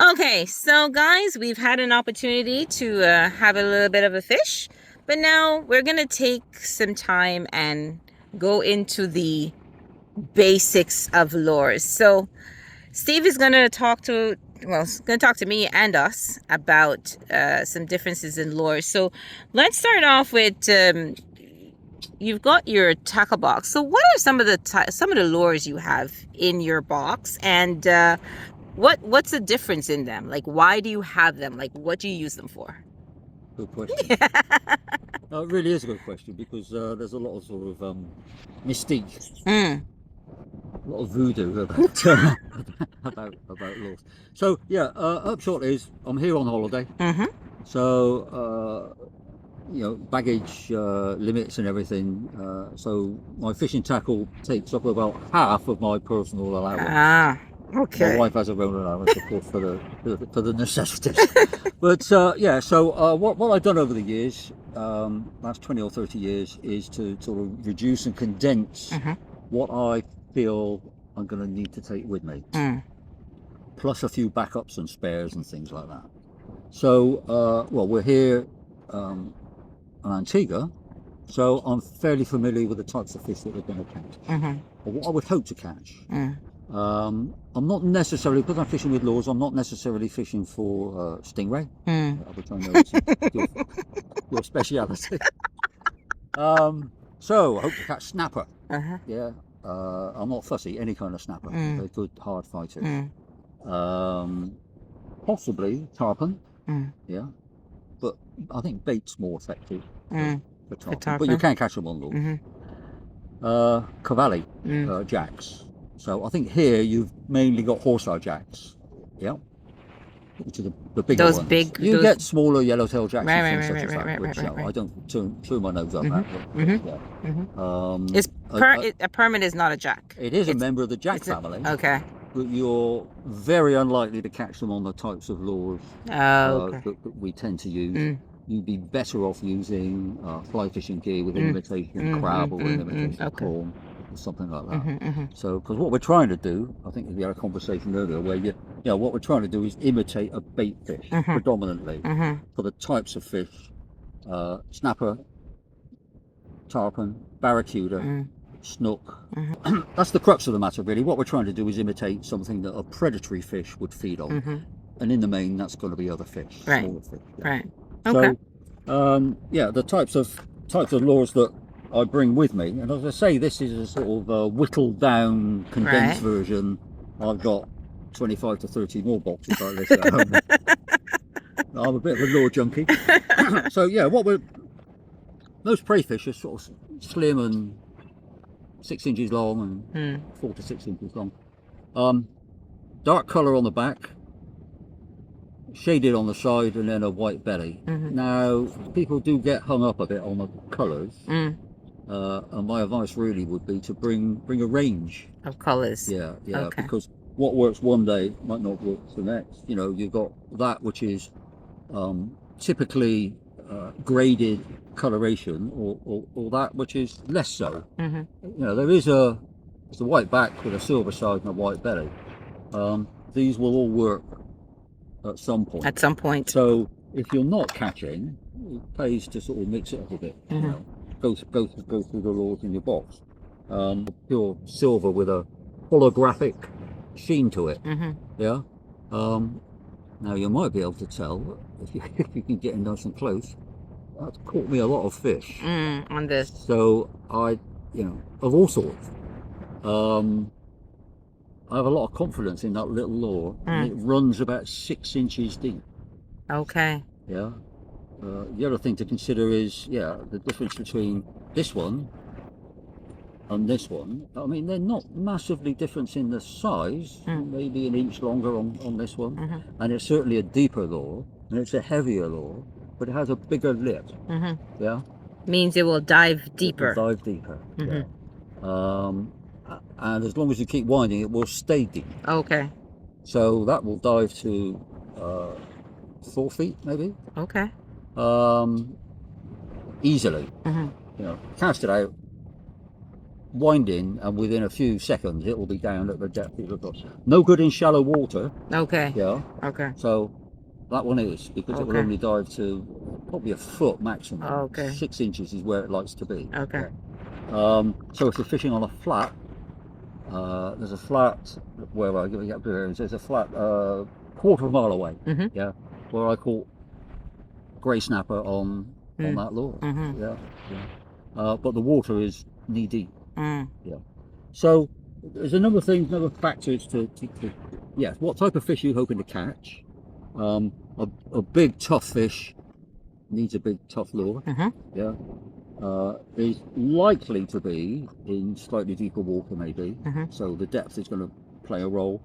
Okay, so guys, we've had an opportunity to have a little bit of a fish, but now we're gonna take some time and go into the basics of lures. So Steve is gonna he's gonna talk to me and us about some differences in lures. So let's start off with you've got your tackle box. So what are some of the lures you have in your box, and what's the difference in them? Like, why do you have them? Like, what do you use them for? Good question. It really is a good question because there's a lot of sort of mystique, Mm. a lot of voodoo about about laws. So yeah, upshot is I'm here on holiday. Mm-hmm. So baggage limits and everything. So my fishing tackle takes up about half of my personal allowance. Ah, My okay. wife has her own allowance, of course, for the necessities. But yeah, so what I've done over the years, last 20 or 30 years, is to sort of reduce and condense Mm-hmm. what I feel I'm going to need to take with me, Mm. plus a few backups and spares and things like that. So, well, we're here in Antigua, so I'm fairly familiar with the types of fish that we're going to catch, Mm-hmm. or what I would hope to catch. Mm. I'm not necessarily, because I'm fishing with lures, I'm not necessarily fishing for stingray, Mm. which I know is your speciality. So I hope to catch snapper. Uh-huh. Yeah, I'm not fussy, any kind of snapper. Mm. They're good, hard fighters. Mm. Possibly tarpon, Mm. yeah, but I think bait's more effective Mm. for For tarpon, but you tarpon. can catch them on lures. Mm-hmm. Cavalli Mm. jacks. So I think here you've mainly got horsehair jacks, yeah, which are the bigger Those ones. big, You those. get smaller yellowtail jacks Right, and right, things right, such as right, that, right, which right, right, right. I don't turn my nose up Mm-hmm. at. But, Mm-hmm. yeah. Mm-hmm. A permit is not a jack. It is a It's member of the jack family, okay. but you're very unlikely to catch them on the types of lures Oh, okay. that we tend to use. Mm. You'd be better off using fly fishing gear with an Mm. imitation crab or an imitation Okay. prawn or something like that. Mm-hmm. So, because what we're trying to do, I think we had a conversation earlier where what we're trying to do is imitate a bait fish Mm-hmm. predominantly Mm-hmm. for the types of fish: snapper, tarpon, barracuda, Mm. snook. Mm-hmm. That's the crux of the matter, really. What we're trying to do is imitate something that a predatory fish would feed on, Mm-hmm. and in the main, that's going to be other fish, Right. smaller fish. Yeah. Right. Okay. So, yeah, the types of lures that I bring with me, and as I say, this is a sort of whittled down, condensed Right. version. I've got 25 to 30 more boxes like this at home. I'm a bit of a lure junkie. So yeah, most prey fish are sort of slim and 6 inches long and 4 to 6 inches long. Dark colour on the back, shaded on the side, and then a white belly. Mm-hmm. Now, people do get hung up a bit on the colours, Mm. and my advice really would be to bring a range. Of colors. Yeah, Okay. because what works one day might not work the next. You've got that which is typically graded coloration, or that which is less so. Mm-hmm. There's a white back with a silver side and a white belly. These will all work at some point. At some point. So if you're not catching, it pays to sort of mix it up a bit. Mm-hmm. Go through the lures in your box. Pure silver with a holographic sheen to it. Mm-hmm. Yeah. Now you might be able to tell if you can get in nice and close. That's caught me a lot of fish. On this. So of all sorts. I have a lot of confidence in that little lure, and it runs about 6 inches deep. Okay. Yeah. The other thing to consider is, the difference between this one and this one. I mean, they're not massively different in the size, maybe an inch longer on this one, and it's certainly a deeper lure, and it's a heavier lure, but it has a bigger lip. Yeah. Means it will dive deeper. It will dive deeper. Yeah. And as long as you keep winding, it will stay deep. Okay. So that will dive to 4 feet, maybe. Okay. Easily. Cast it out. winding, and within a few seconds it will be down at the depth it was. No good in shallow water. Okay. Yeah. Okay. So that one is, because it will Okay. only dive to probably a foot maximum. Okay. 6 inches is where it likes to be. Okay. Yeah. So if you're fishing on a flat, there's a flat where I give you there's a flat quarter of a mile away. Mm-hmm. Yeah, where I caught grey snapper on that lure. Mm-hmm. Yeah, yeah. But the water is knee deep. Mm. Yeah. So there's a number of things, number of factors to yeah. What type of fish are you hoping to catch? A big tough fish needs a big tough lure. Mm-hmm. Yeah. Is likely to be in slightly deeper water, maybe. Mm-hmm. So the depth is going to play a role.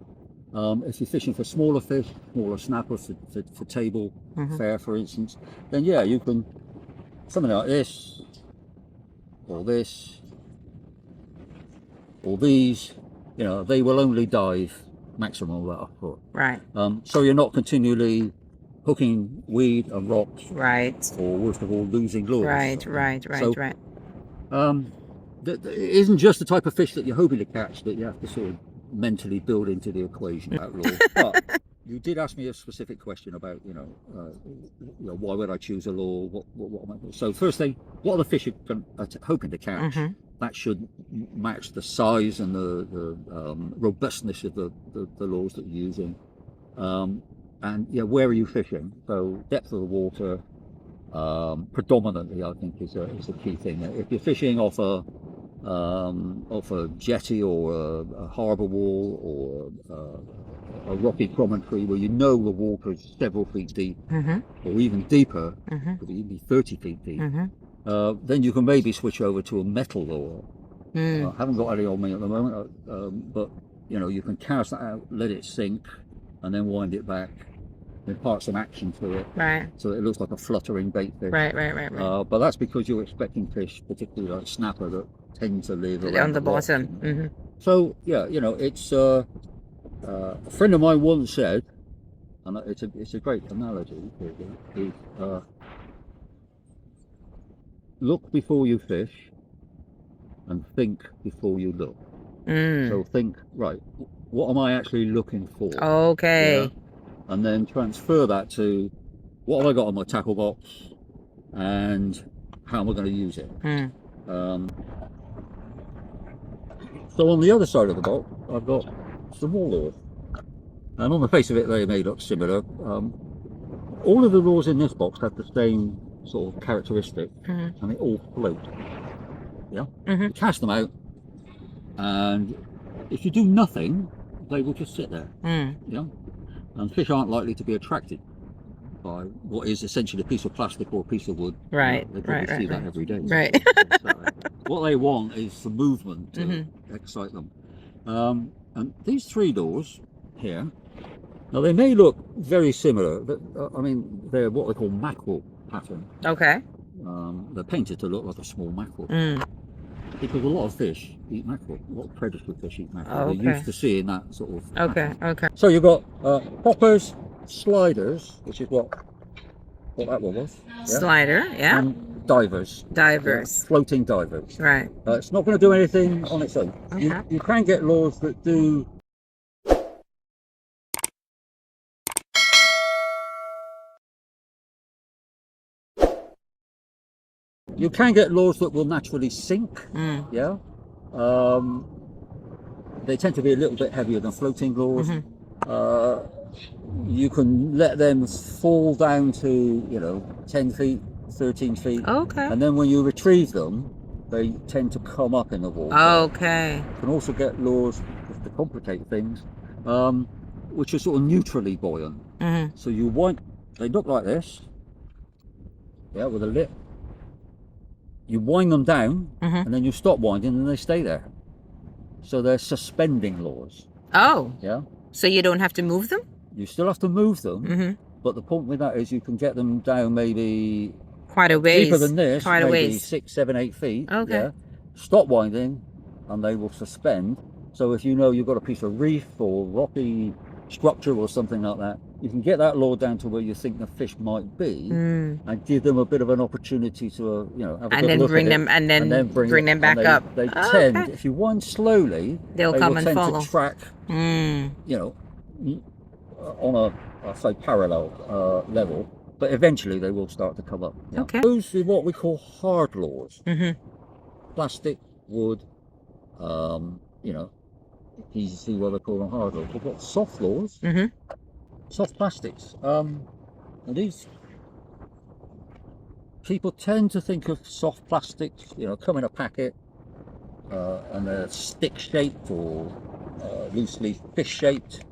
If you're fishing for smaller fish, smaller snappers for table fare, for instance, then yeah, you can something like this, or this, or these. You know, they will only dive maximum about a foot. Right. So you're not continually hooking weed and rocks, Right. or worst of all, losing lures. Right. So, Right. It isn't just the type of fish that you're hoping to catch that you have to sort of mentally build into the equation about lure. But you did ask me a specific question about, why would I choose a lure? What am I? So first thing, what are the fish you're hoping to catch? Mm-hmm. That should match the size and the robustness of the lures that you're using. And yeah, where are you fishing? So depth of the water, predominantly, I think is a key thing. If you're fishing off a jetty or a harbour wall or a rocky promontory where you know the water is several feet deep, or even deeper, could even be 30 feet deep, then you can maybe switch over to a metal lure. I haven't got any on me at the moment, but you can cast that out, let it sink, and then wind it back, impart some action to it, Right. so it looks like a fluttering bait fish. Right. But that's because you're expecting fish, particularly like snapper, that tend to live around On the rocks, bottom. Mm-hmm. So yeah, it's a friend of mine once said, and it's a great analogy, is look before you fish and think before you look. So think, right, what am I actually looking for? Okay. Yeah? And then transfer that to what have I got on my tackle box and how am I going to use it. So on the other side of the box, I've got some more lures, and on the face of it they may look similar. All of the lures in this box have the same sort of characteristic, and they all float. Yeah. You cast them out, and if you do nothing, they will just sit there. Yeah. And fish aren't likely to be attracted by what is essentially a piece of plastic or a piece of wood. Right. They probably see that every day. Right. What they want is some movement to excite them. And these three lures here, now they may look very similar, but I mean they're what they call mackerel pattern. Okay. They're painted to look like a small mackerel. Because a lot of fish eat mackerel. A lot of predatory fish eat mackerel. They're used to seeing that sort of Okay. So you've got poppers, sliders, which is what that one was. Yeah? Slider, yeah. And divers. Divers. Yeah, floating divers. Right. It's not going to do anything on its own. Okay. You can get lures that do. You can get lures that will naturally sink. Yeah. They tend to be a little bit heavier than floating lures. You can let them fall down to 10 feet, 13 feet. Okay. And then when you retrieve them, they tend to come up in the water. Okay. You can also get lures, just to complicate things, which are sort of neutrally buoyant. So they look like this, yeah, with a lip. You wind them down, and then you stop winding, and they stay there. So they're suspending lures. Oh. Yeah. So you don't have to move them? You still have to move them, but the point with that is you can get them down maybe quite a ways. deeper than this, quite a maybe ways. 6, 7, 8 feet. Okay. Yeah. Stop winding, and they will suspend. So if you know you've got a piece of reef or rocky structure or something like that, you can get that lure down to where you think the fish might be, Mm. and give them a bit of an opportunity to, have a And good then look bring at them, it, and then bring them back and up. They Oh, tend, okay. if you wind slowly, They'll they come will and tend follow. to track, Mm. On a, I'll say, parallel level, but eventually they will start to come up. Yeah. Okay. Those are what we call hard lures. Mm-hmm. Plastic, wood, easy to see why they call them hard lures. We've got soft lures, Mm-hmm. soft plastics. And these people tend to think of soft plastics, come in a packet, and they're stick shaped or loosely fish shaped.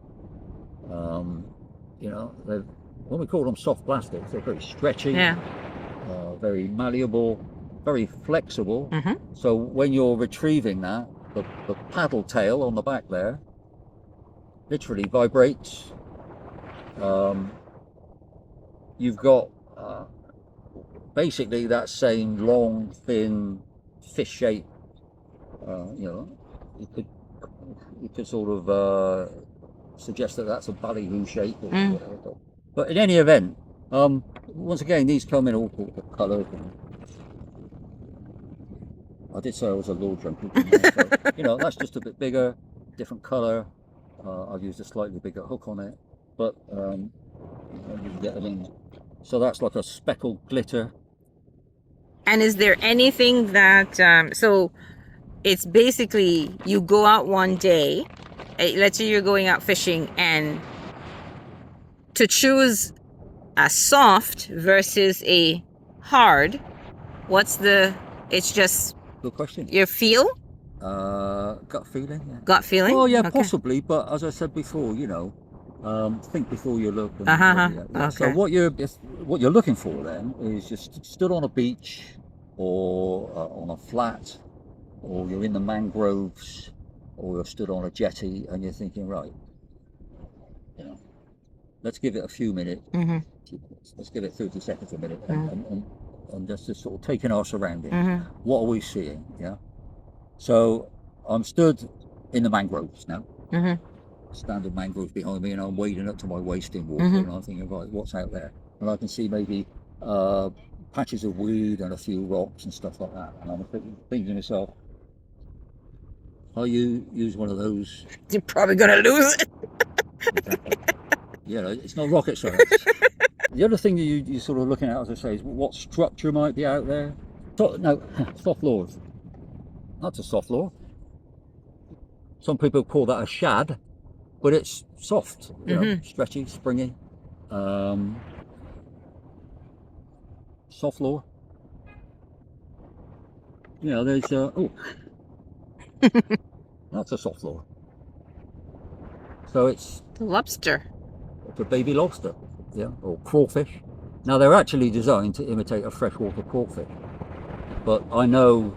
When we call them soft plastics, they're very stretchy, Yeah. very malleable, very flexible. Mm-hmm. So when you're retrieving that, the paddle tail on the back there literally vibrates. You've got basically that same long, thin, fish shape. You could sort of suggest that that's a ballyhoo shape or whatever. But in any event, once again, these come in all sorts of colours. I did say I was a lure junkie, so that's just a bit bigger, different colour. I've used a slightly bigger hook on it, but you can get them in. So that's like a speckled glitter. And is there anything that so it's basically you go out one day, let's say you're going out fishing, and to choose a soft versus a hard, it's just Good question. your feel? Gut feeling. Yeah. Gut feeling? Oh yeah, Okay. possibly. But as I said before, think before you look. And Okay. So what you're looking for then is just stood on a beach or on a flat, or you're in the mangroves, or you're stood on a jetty, and you're thinking, right, let's give it a few minutes. Mm-hmm. Let's give it 30 seconds, a minute, Mm-hmm. and just sort of taking our surroundings. Mm-hmm. What are we seeing? Yeah. So I'm stood in the mangroves now. Mm-hmm. Standard mangroves behind me, and I'm wading up to my waist in water, Mm-hmm. and I'm thinking, right, what's out there? And I can see maybe patches of weed and a few rocks and stuff like that. And I'm thinking to myself, how you use one of those? You're probably gonna lose it. Exactly. It's not rocket science. The other thing that you're sort of looking at, as I say, is what structure might be out there. No, soft lures. That's a soft lure. Some people call that a shad, but it's soft, stretchy, springy. Soft lure. There's that's a soft lure. So it's The lobster. a baby lobster, or crawfish. Now they're actually designed to imitate a freshwater crawfish, but I know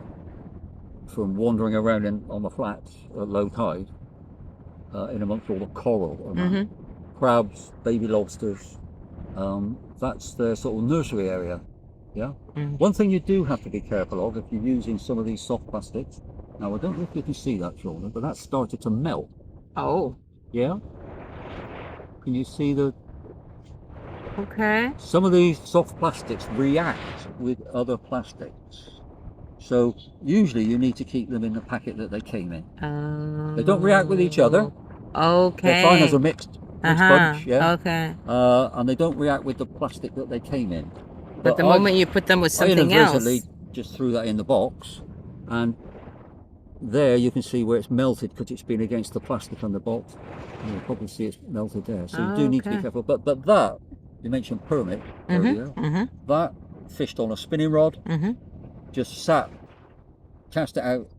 from wandering around on the flats at low tide, in amongst all the coral, crabs, baby lobsters, that's their sort of nursery area. Yeah. Mm. One thing you do have to be careful of if you're using some of these soft plastics. Now I don't know if you can see that, Shauna, but that's started to melt. Oh. Yeah. Can you see the? Okay. Some of these soft plastics react with other plastics. So usually you need to keep them in the packet that they came in. They don't react with each other. Okay. They're fine as a mixed bunch, yeah. Okay. And they don't react with the plastic that they came in. But the moment you put them with something else. I inadvertently just threw that in the box, and there you can see where it's melted because it's been against the plastic on the box. You'll probably see it's melted there. So you do need to be careful. But that, you mentioned permit earlier, that fished on a spinning rod, just sat, cast it out.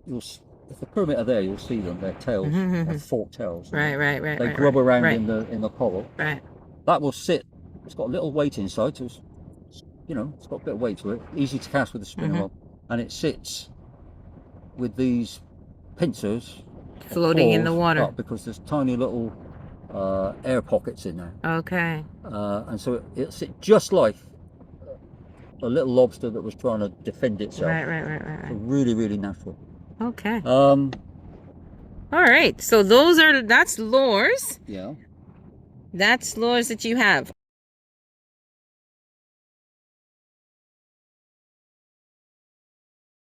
If the permit are there, you'll see them. Their tails, have forked tails. Right. They grub around in the coral. Right. That will sit. It's got a little weight inside, so it's got a bit of weight to it. Easy to cast with a spinning rod, and it sits with these pincers floating in the water because there's tiny little air pockets in there. Okay. And so it sits just like a little lobster that was trying to defend itself. Right. So really, really natural. Okay. All right. So that's lures. Yeah. That's lures that you have.